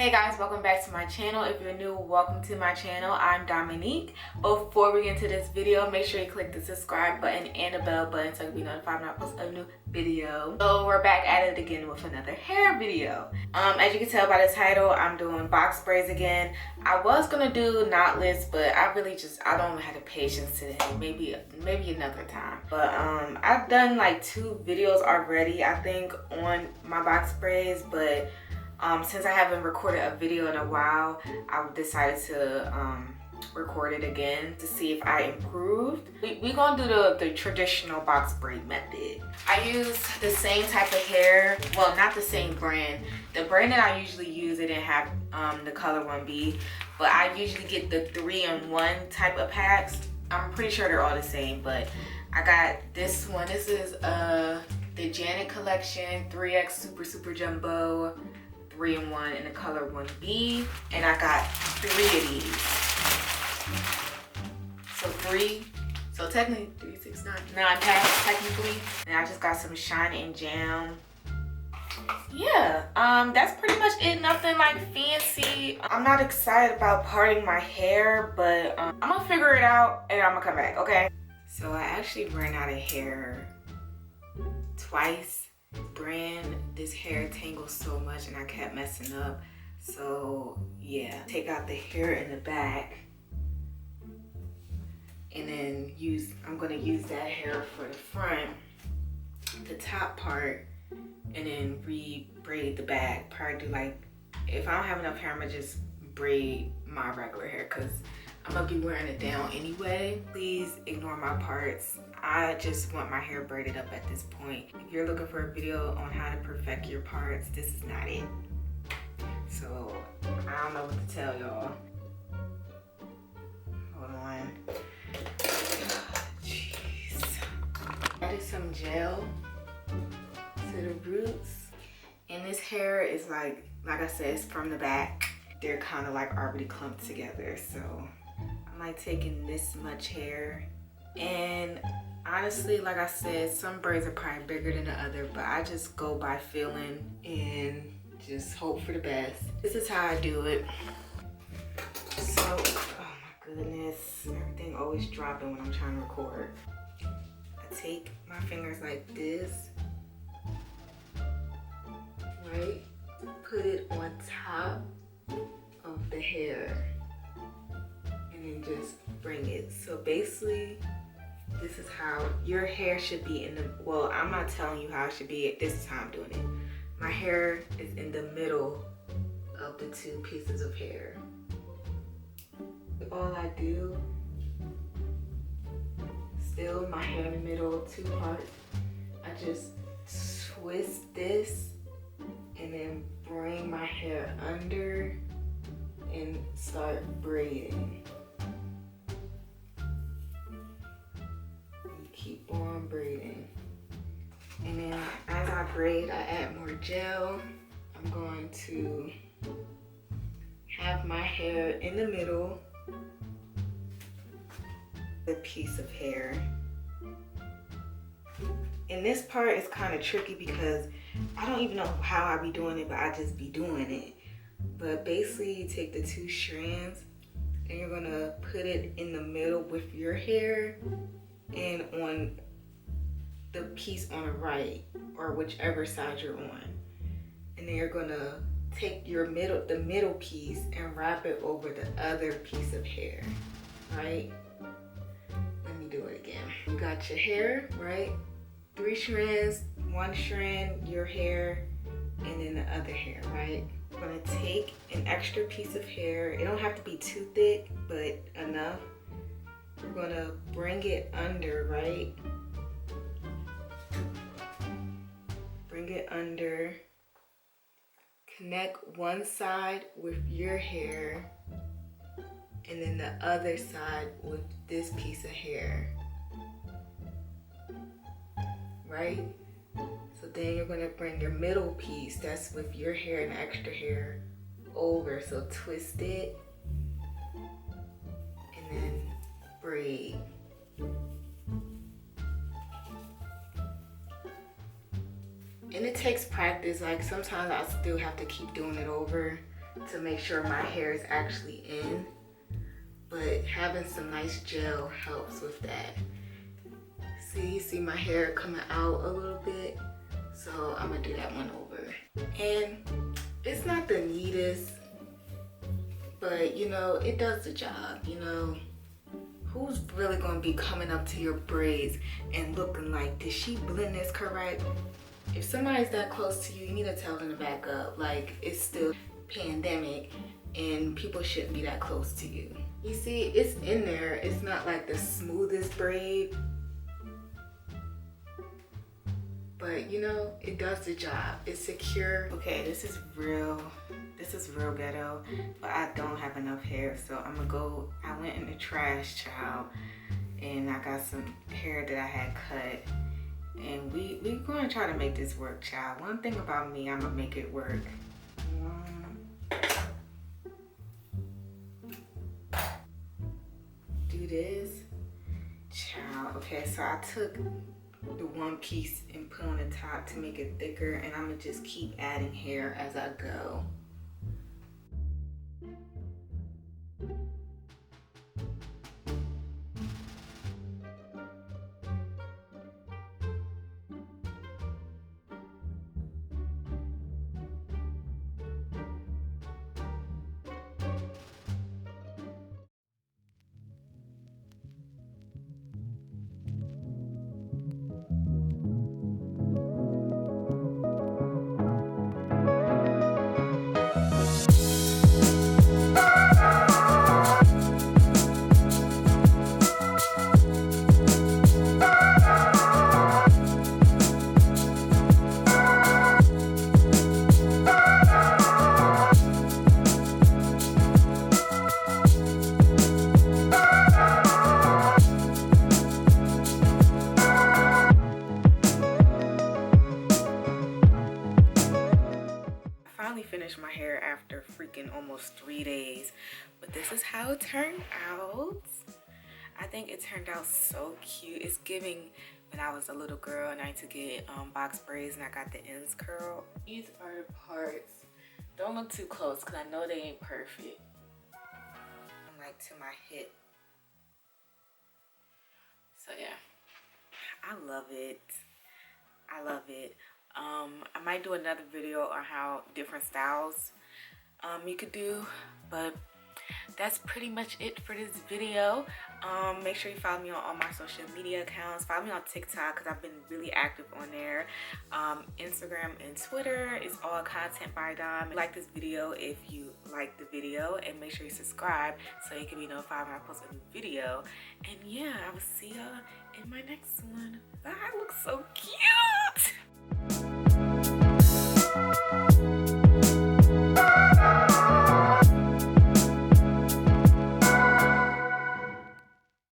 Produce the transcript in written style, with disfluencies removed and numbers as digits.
Hey guys, welcome back to my channel. If you're new, welcome to my channel. I'm Dominique. Before we get into this video, make sure you click the subscribe button and the bell button so you'll be notified when I post a new video. So we're back at it again with another hair video. As you can tell by the title, I'm doing box braids again. I was gonna do knotless, but I don't have the patience today. Maybe another time. But I've done like 2 videos already, I think, on my box braids, but since I haven't recorded a video in a while, I decided to record it again to see if I improved. We're gonna do the traditional box braid method. I use the same type of hair, well, not the same brand. The brand that I usually use, it didn't have the color 1B, but I usually get the 3-in-1 type of packs. I'm pretty sure they're all the same, but I got this one. This is the Janet collection 3X Super Jumbo 3-in-1 in the color 1B, and I got 3 of these. So technically 3, 6, 9 packs technically. And I just got some shine and jam. Yeah, that's pretty much it. Nothing like fancy. I'm not excited about parting my hair, but I'm gonna figure it out and I'm gonna come back, okay? So I actually ran out of hair twice. Brand, this hair tangles so much and I kept messing up. So yeah, take out the hair in the back and then I'm gonna use that hair for the front, the top part, and then re-braid the back. Probably do like, if I don't have enough hair, I'm gonna just braid my regular hair because I'm gonna be wearing it down anyway. Please ignore my parts. I just want my hair braided up at this point. If you're looking for a video on how to perfect your parts, this is not it. So I don't know what to tell y'all. Hold on. Jeez. Added some gel to the roots. And this hair is like I said, it's from the back. They're kind of like already clumped together. So I'm like taking this much hair, and honestly, like I said, some braids are probably bigger than the other, but I just go by feeling and just hope for the best. This is how I do it. So, oh my goodness, everything always dropping when I'm trying to record. I take my fingers like this, right? Put it on top of the hair and then just bring it. So basically, this is how your hair should be in the, well, I'm not telling you how it should be. This is how I'm doing it. My hair is in the middle of the 2 pieces of hair. All I do, still my hair in the middle, 2 parts. I just twist this and then bring my hair under and start braiding. Keep on braiding. And then as I braid, I add more gel. I'm going to have my hair in the middle, the piece of hair. And this part is kind of tricky because I don't even know how I be doing it, but I just be doing it. But basically, you take the 2 strands and you're gonna put it in the middle with your hair and on the piece on the right, or whichever side you're on. And then you're gonna take the middle piece and wrap it over the other piece of hair, right? Let me do it again. You got your hair, right? 3 strands, 1 strand, your hair, and then the other hair, right? I'm gonna take an extra piece of hair. It don't have to be too thick, but enough. We're gonna bring it under, right? Bring it under. Connect one side with your hair and then the other side with this piece of hair, right? So then you're gonna bring your middle piece, that's with your hair and extra hair, over. So twist it and then braid. And it takes practice. Like sometimes I still have to keep doing it over to make sure my hair is actually in, but having some nice gel helps with that. See my hair coming out a little bit, so I'm gonna do that one over. And it's not the neatest, but you know, it does the job. You know, who's really gonna be coming up to your braids and looking like, did she blend this correct? If somebody's that close to you, you need to tell them to back up. Like, it's still pandemic and people shouldn't be that close to you. You see, it's in there. It's not like the smoothest braid, but you know, it does the job. It's secure. Okay, this is real ghetto, but I don't have enough hair, so I'm gonna go. I went in the trash, child, and I got some hair that I had cut, and we gonna try to make this work, child. One thing about me, I'm gonna make it work. Do this, child. Okay, so I took the one piece and put on the top to make it thicker, and I'm gonna just keep adding hair as I go. Finished my hair after freaking almost 3 days, but this is how it turned out. I think it turned out so cute. It's giving when I was a little girl and I used to get box braids and I got the ends curled. These are the parts. Don't look too close because I know they ain't perfect. I'm like to my hip. So yeah, I love it. I love it. I might do another video on how different styles you could do, but that's pretty much it for this video. Make sure you follow me on all my social media accounts. Follow me on TikTok because I've been really active on there. Instagram and Twitter is all content by Dom. Like this video if you like the video, and make sure you subscribe so you can be notified when I post a new video. And yeah, I will see y'all in my next one. Bye. I look so cute.